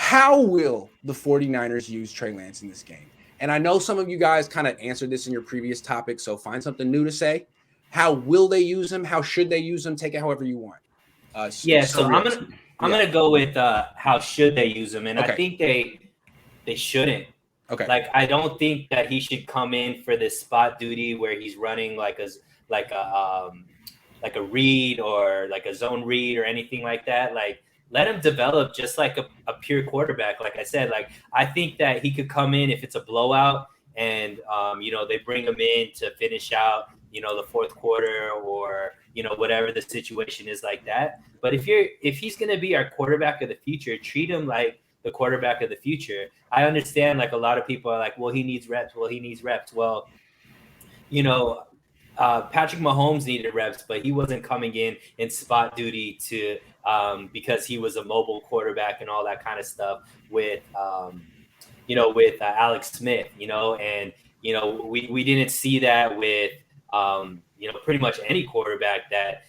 how will the 49ers use Trey Lance in this game? And I know some of you guys kind of answered this in your previous topic, so find something new to say. How will they use him? How should they use him? Take it however you want. So I'm gonna go with how should they use him, and I think they shouldn't. Okay. Like, I don't think that he should come in for this spot duty where he's running like a read or like a zone read or anything like that. Like, let him develop just like a pure quarterback. Like I said, like, I think that he could come in if it's a blowout and, they bring him in to finish out, the fourth quarter or, whatever the situation is like that. But if he's going to be our quarterback of the future, treat him like the quarterback of the future. I understand, like, a lot of people are like, well, he needs reps. Well, Patrick Mahomes needed reps, but he wasn't coming in spot duty to because he was a mobile quarterback and all that kind of stuff with Alex Smith, and we didn't see that with pretty much any quarterback that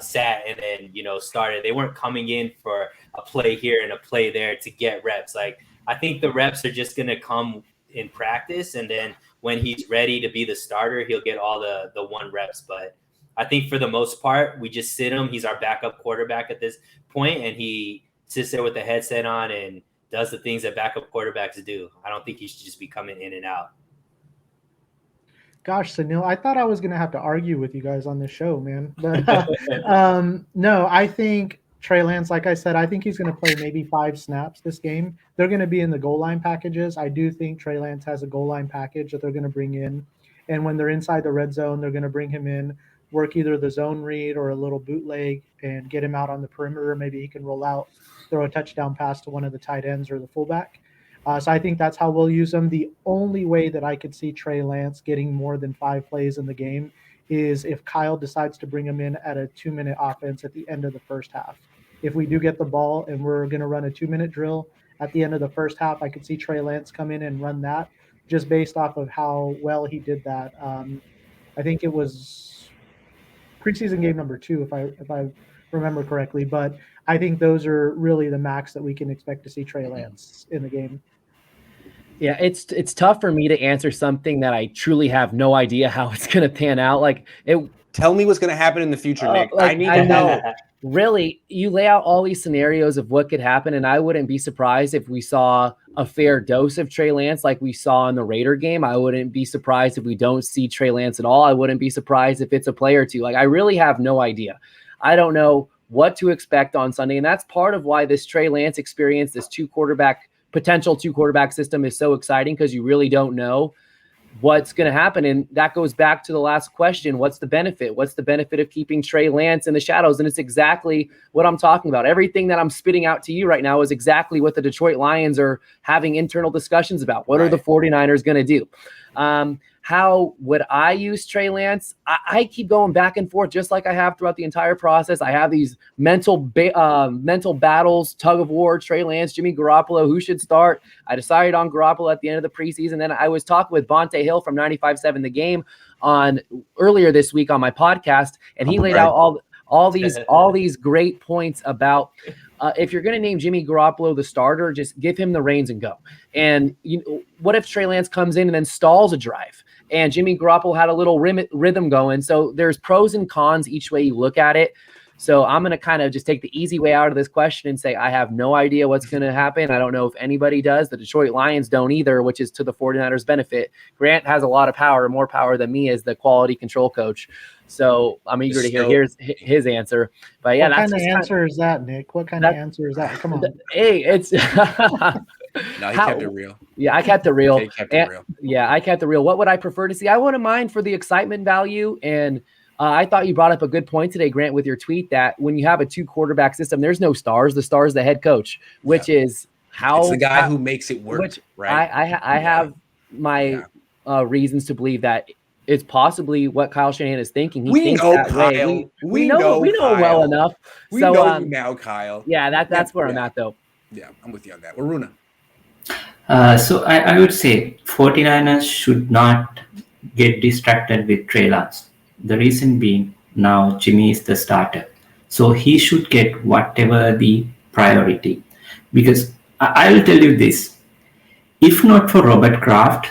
sat and then started. They weren't coming in for a play here and a play there to get reps. Like, I think the reps are just going to come in practice, and then when he's ready to be the starter, he'll get all the one reps. But I think for the most part, we just sit him. He's our backup quarterback at this point, and he sits there with the headset on and does the things that backup quarterbacks do. I don't think he should just be coming in and out. Gosh, Suneil, I thought I was going to have to argue with you guys on this show, man. But no, I think Trey Lance, like I said, I think he's going to play maybe 5 snaps this game. They're going to be in the goal line packages. I do think Trey Lance has a goal line package that they're going to bring in. And when they're inside the red zone, they're going to bring him in, work either the zone read or a little bootleg and get him out on the perimeter. Maybe he can roll out, throw a touchdown pass to one of the tight ends or the fullback. So I think that's how we'll use him. The only way that I could see Trey Lance getting more than 5 plays in the game is if Kyle decides to bring him in at a 2-minute offense at the end of the first half. If we do get the ball and we're going to run a 2-minute drill at the end of the first half, I could see Trey Lance come in and run that just based off of how well he did that. I think it was preseason game number 2, if I remember correctly. But I think those are really the max that we can expect to see Trey Lance in the game. Yeah, it's tough for me to answer something that I truly have no idea how it's going to pan out. Tell me what's going to happen in the future, Nick. I need to know. Really, you lay out all these scenarios of what could happen, and I wouldn't be surprised if we saw a fair dose of Trey Lance like we saw in the Raider game. I wouldn't be surprised if we don't see Trey Lance at all. I wouldn't be surprised if it's a play or two. Like, I really have no idea. I don't know what to expect on Sunday, and that's part of why this Trey Lance experience, this potential two quarterback system is so exciting, because you really don't know what's going to happen. And that goes back to the last question. What's the benefit? What's the benefit of keeping Trey Lance in the shadows? And it's exactly what I'm talking about. Everything that I'm spitting out to you right now is exactly what the Detroit Lions are having internal discussions about. What are the 49ers going to do? How would I use Trey Lance? I keep going back and forth, just like I have throughout the entire process. I have these mental battles, tug of war, Trey Lance, Jimmy Garoppolo, who should start. I decided on Garoppolo at the end of the preseason. Then I was talking with Bonte Hill from 95.7 The Game earlier this week on my podcast, and he laid out all these great points about if you're going to name Jimmy Garoppolo the starter, just give him the reins and go. And what if Trey Lance comes in and then stalls a drive? And Jimmy Garoppolo had a little rhythm going. So there's pros and cons each way you look at it. So I'm going to kind of just take the easy way out of this question and say I have no idea what's going to happen. I don't know if anybody does. The Detroit Lions don't either, which is to the 49ers' benefit. Grant has a lot of power, more power than me as the quality control coach. So I'm eager to hear his answer. But yeah, what kind of answer is that, Nick? What kind of answer is that? Come on. Hey, it's No, he kept it real. Yeah, I kept it real. Okay, kept it real. Yeah, I kept it real. What would I prefer to see? I wouldn't mind for the excitement value. And I thought you brought up a good point today, Grant, with your tweet that when you have a 2-quarterback system, there's no stars. The star is the head coach, which is how it's the guy who makes it work. Right? I have my reasons to believe that it's possibly what Kyle Shanahan is thinking. We thinks know that Kyle. Way. We know well enough. We know you now, Kyle. Yeah, that's where I'm at, though. Yeah, I'm with you on that. Waruna. So I would say 49ers should not get distracted with Trey Lance. The reason being, now Jimmy is the starter. So he should get whatever the priority. Because I will tell you this. If not for Robert Kraft,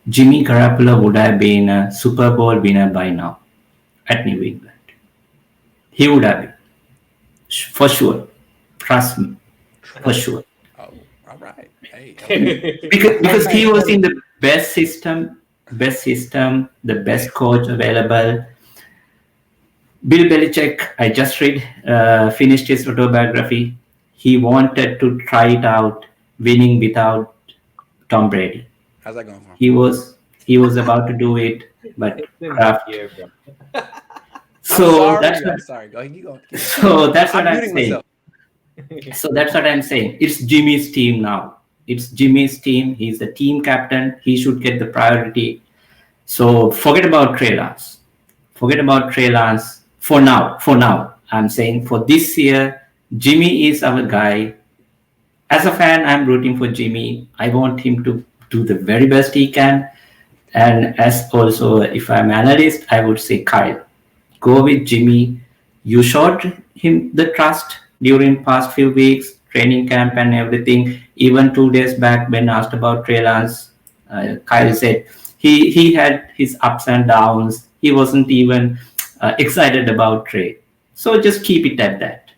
Jimmy Garoppolo would have been a Super Bowl winner by now at New England. He would have been. For sure. Trust me. For sure. Oh, all right. Hey. Okay. Because he was in the best system, the best coach available. Bill Belichick, I just finished his autobiography. He wanted to try it out, winning without Tom Brady. How's that going for him? He was about to do it, but Kraft. Sorry. Go ahead. You go. So that's what I'm saying. Myself. So that's what I'm saying. It's Jimmy's team now. It's Jimmy's team. He's the team captain. He should get the priority. So forget about Trey Lance. For now. I'm saying for this year, Jimmy is our guy. As a fan, I'm rooting for Jimmy. I want him to do the very best he can. And as also, if I'm an analyst, I would say, Kyle, go with Jimmy. You showed him the trust during past few weeks, training camp and everything. Even 2 days back when asked about Trey Lance, Kyle said he had his ups and downs. He wasn't even excited about Trey. So just keep it at that.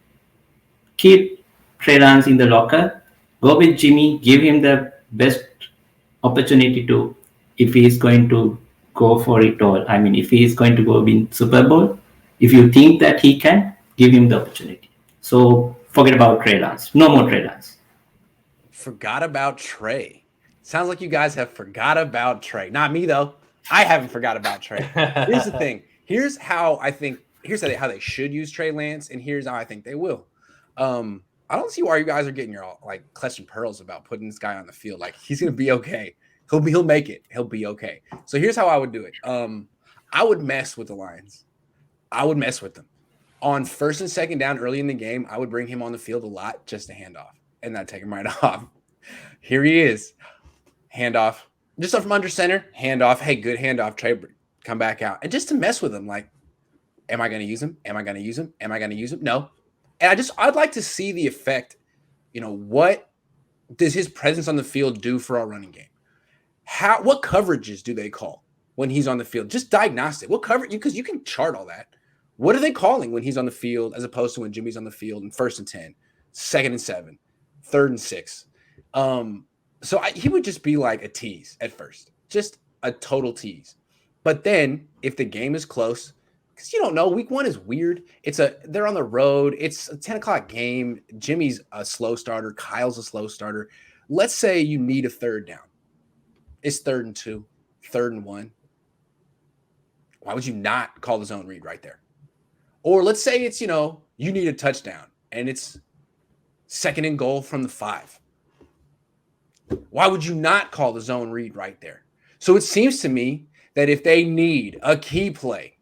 Keep Trey Lance in the locker. Go with Jimmy. Give him the best opportunity to, if he is going to go for it all. I mean, if he is going to go win Super Bowl, if you think that he can, give him the opportunity. So forget about Trey Lance. No more Trey Lance. Forgot about Trey. Sounds like you guys have forgot about Trey. Not me though. I haven't forgot about Trey. Here's the thing. Here's how how they should use Trey Lance, and here's how I think they will. I don't see why you guys are getting your like clutching pearls about putting this guy on the field. Like he's gonna be okay. He'll make it. He'll be okay. So here's how I would do it. I would mess with the Lions. I would mess with them. On first and second down early in the game, I would bring him on the field a lot just to hand off and not take him right off. Here he is. Hand off. Just up from under center. Hand off. Hey, good handoff. Trey, come back out. And just to mess with him, like, am I going to use him? Am I going to use him? Am I going to use him? No. And I'd like to see the effect. You know, what does his presence on the field do for our running game? What coverages do they call when he's on the field? Just diagnostic. What coverage? Because you can chart all that. What are they calling when he's on the field as opposed to when Jimmy's on the field in 1st and 10, 2nd and 7, 3rd and 6? So he would just be like a tease at first, just a total tease. But then if the game is close, because you don't know, week 1 is weird. They're on the road. It's a 10 o'clock game. Jimmy's a slow starter. Kyle's a slow starter. Let's say you need a 3rd down. It's 3rd and 2, 3rd and 1. Why would you not call the zone read right there? Or let's say it's, you need a touchdown and it's 2nd and goal from the 5. Why would you not call the zone read right there? So it seems to me that if they need a key play,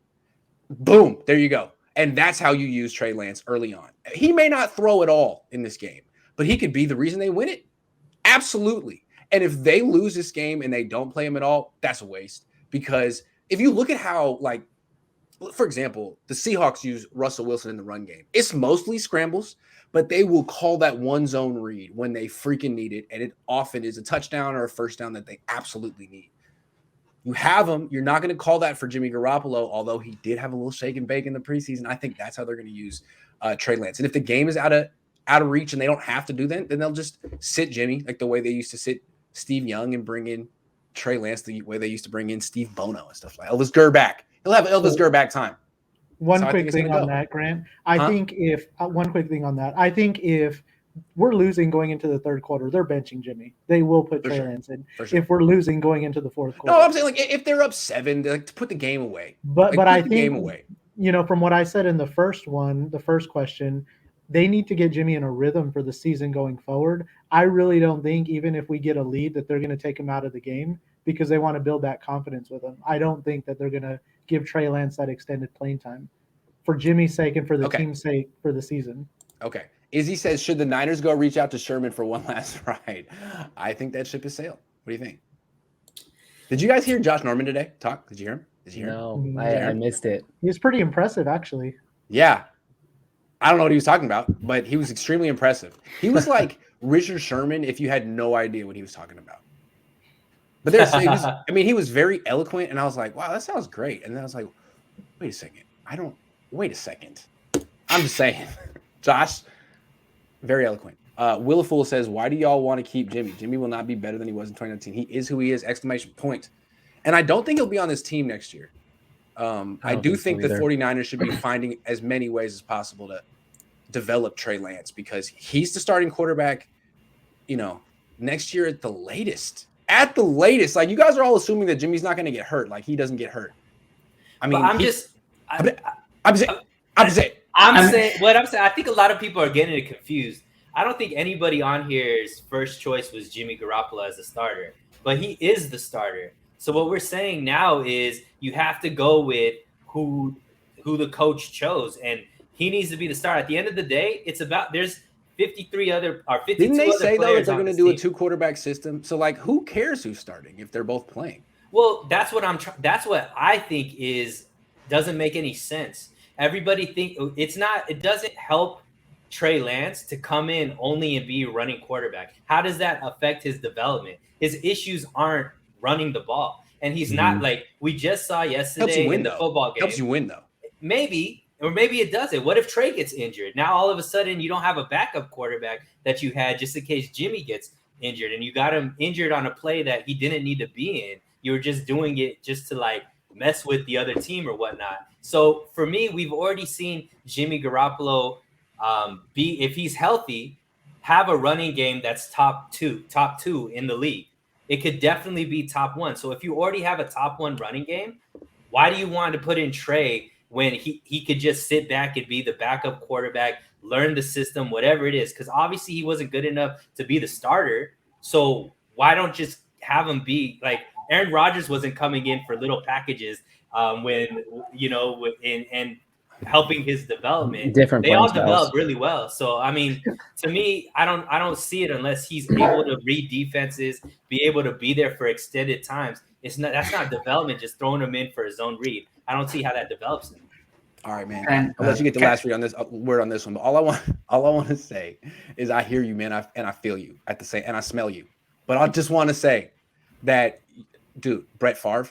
boom, there you go. And that's how you use Trey Lance early on. He may not throw at all in this game, but he could be the reason they win it. Absolutely. And if they lose this game and they don't play him at all, that's a waste. Because if you look at how, like, for example, the Seahawks use Russell Wilson in the run game. It's mostly scrambles, but they will call that one zone read when they freaking need it. And it often is a touchdown or a first down that they absolutely need. You have them. You're not going to call that for Jimmy Garoppolo, although he did have a little shake and bake in the preseason. I think that's how they're going to use Trey Lance. And if the game is out of reach and they don't have to do that, then they'll just sit Jimmy like the way they used to sit Steve Young and bring in Trey Lance the way they used to bring in Steve Bono and stuff like Elvis Gurr back. He'll have Elvis Gurr back time. One quick thing on that, Grant. I think if we're losing going into the 3rd quarter, they're benching Jimmy. They will put Trey Lance in. Sure. If we're losing going into the 4th quarter. No, I'm saying like if they're up 7, like to put the game away. But I think from what I said in the first question, they need to get Jimmy in a rhythm for the season going forward. I really don't think even if we get a lead that they're going to take him out of the game because they want to build that confidence with him. I don't think that they're going to give Trey Lance that extended playing time for Jimmy's sake and for the team's sake for the season. Okay. Izzy says, should the Niners go reach out to Sherman for one last ride? I think that ship has sailed. What do you think? Did you guys hear Josh Norman today talk? Did you hear him? No, I missed it. He was pretty impressive, actually. Yeah. I don't know what he was talking about, but he was extremely impressive. He was like Richard Sherman if you had no idea what he was talking about. But he was very eloquent, and I was like, wow, that sounds great. And then I was like, wait a second. Wait a second. I'm just saying. Josh, very eloquent. Willafool says, why do y'all want to keep Jimmy? Jimmy will not be better than he was in 2019. He is who he is, exclamation point. And I don't think he'll be on this team next year. I do think the 49ers should be finding as many ways as possible to develop Trey Lance because he's the starting quarterback, next year at the latest. At the latest. Like, you guys are all assuming that Jimmy's not going to get hurt. Like, he doesn't get hurt. I mean, I'm saying, I think a lot of people are getting it confused. I don't think anybody on here's first choice was Jimmy Garoppolo as a starter, but he is the starter. So what we're saying now is you have to go with who the coach chose, and he needs to be the starter. At the end of the day, it's about there's 52 other Didn't they say though that they're going to do team. a 2 quarterback system? So like, who cares who's starting if they're both playing? Well, that's what I think doesn't make any sense. Everybody think it doesn't help Trey Lance to come in only and be a running quarterback. How does that affect his development? His issues aren't running the ball. And he's not like we just saw yesterday in the football game. Helps you win though. Maybe, or maybe it doesn't. What if Trey gets injured? Now all of a sudden you don't have a backup quarterback that you had just in case Jimmy gets injured, and you got him injured on a play that he didn't need to be in. You were just doing it just to like mess with the other team or whatnot. So for me, we've already seen Jimmy Garoppolo if he's healthy, have a running game that's top two in the league. It could definitely be top 1. So if you already have a top 1 running game, why do you want to put in Trey when he could just sit back and be the backup quarterback, learn the system, whatever it is? Because obviously he wasn't good enough to be the starter. So why don't just have him be like Aaron Rodgers wasn't coming in for little packages and helping his development. They all develop really well. So I mean, to me, I don't see it unless he's able to read defenses, be able to be there for extended times. That's not development, just throwing him in for his own read. I don't see how that develops him. All right, man. I'll let you get the last word on this one. But all I want to say is I hear you, man, and I feel you at the same, and I smell you. But I just want to say that, dude, Brett Favre.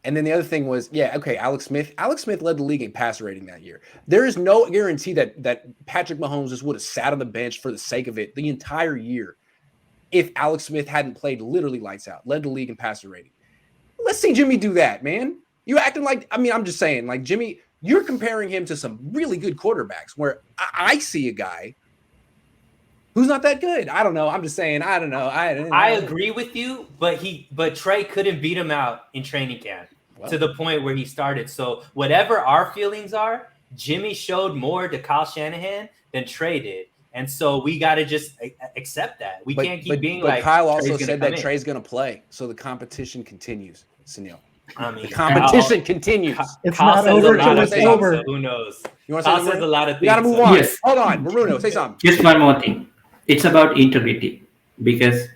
And then the other thing was, Alex Smith. Alex Smith led the league in passer rating that year. There is no guarantee that Patrick Mahomes just would have sat on the bench for the sake of it the entire year if Alex Smith hadn't played literally lights out, led the league in passer rating. Let's see Jimmy do that, man. You acting like, I'm just saying, like, Jimmy, you're comparing him to some really good quarterbacks where I see a guy who's not that good. I don't know. I'm just saying, I don't know. I agree with you, but Trey couldn't beat him out in training camp to the point where he started. So whatever our feelings are, Jimmy showed more to Kyle Shanahan than Trey did. And so we got to just accept that. We can't keep being like. But Kyle also said that Trey's going to play. So the competition continues, Suneil. I mean, the competition continues. It's not over till it's over. So who knows? You want to say says a lot of things. We got to move on. Yes. Hold on. Waruna, say something. Just one more thing. It's about integrity, because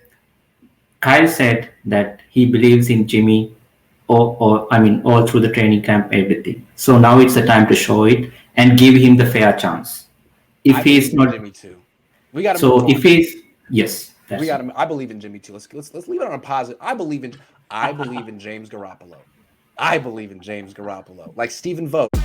Kyle said that he believes in Jimmy all through the training camp, everything. So now it's the time to show it and give him the fair chance. If he's not Jimmy too. We got to so if he's yes. We got to I believe in Jimmy too. Let's leave it on a positive. I believe in James Garoppolo. I believe in James Garoppolo. Like Stephen Vogt.